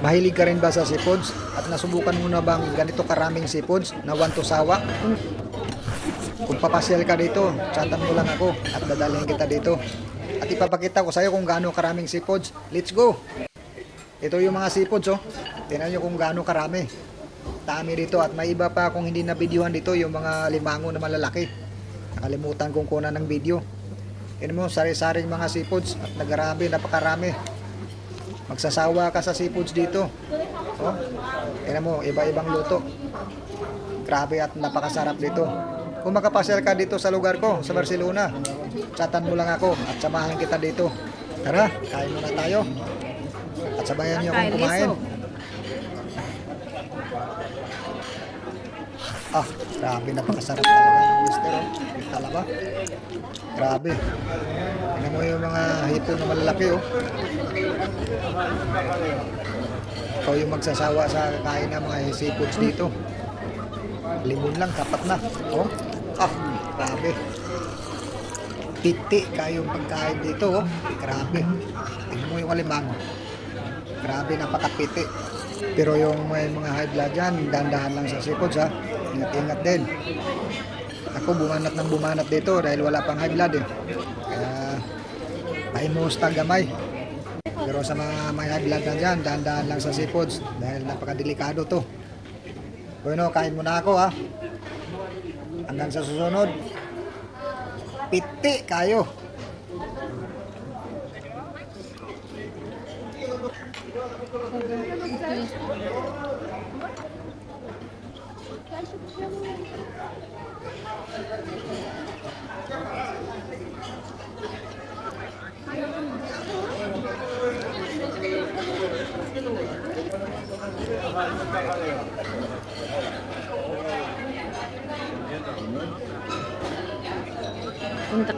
Mahilig ka rin ba sa seafoods? At nasubukan mo na bang ganito karaming seafoods na want to sawa? Kung papasyal ka dito, chatan mo lang ako at dadalhin kita dito. At ipapakita ko sa'yo kung gaano karaming seafoods. Let's go! Ito yung mga seafoods, oh. Tingnan nyo kung gaano karami. Dami dito at may iba pa akong hindi na videohan dito, yung mga limango na malalaki. Nakalimutan kong kunan ng video. Tingnan mo, sari-saring mga seafoods at napakarami. Magsasawa ka sa seafoods dito. Oh, tingnan mo, iba-ibang luto. Grabe at napakasarap dito. Kung makapasyal ka dito sa lugar ko, sa Barcelona, chatan mo lang ako at samahan kita dito. Tara, kain muna tayo. At sabayan niyo akong kumain. Ah, grabe, napakasarap talaga ng mister. Yung talaba. Grabe. Tingnan mo yung mga hipon na malalaki, oh. Ikaw yung magsasawa sa kakain ng mga seafoods dito. Limon lang, tapat na. Oh. Ah, grabe. Piti kayong pagkain dito, oh. Grabe. Tingnan mo yung alimango. Grabe, napakapiti. Pero yung may mga high blood dyan, dahan-dahan lang sa seafoods, ha. Ingat-ingat din. Ako bumanat dito dahil wala pang high blood, eh. Kaya paimos tagamay. Pero sa mga may high blood na dyan, dahan-dahan lang sa seafoods dahil napakadelikado to. Bueno, kain muna ako, ha. Hanggang sa susunod. Piti kayo. Punta.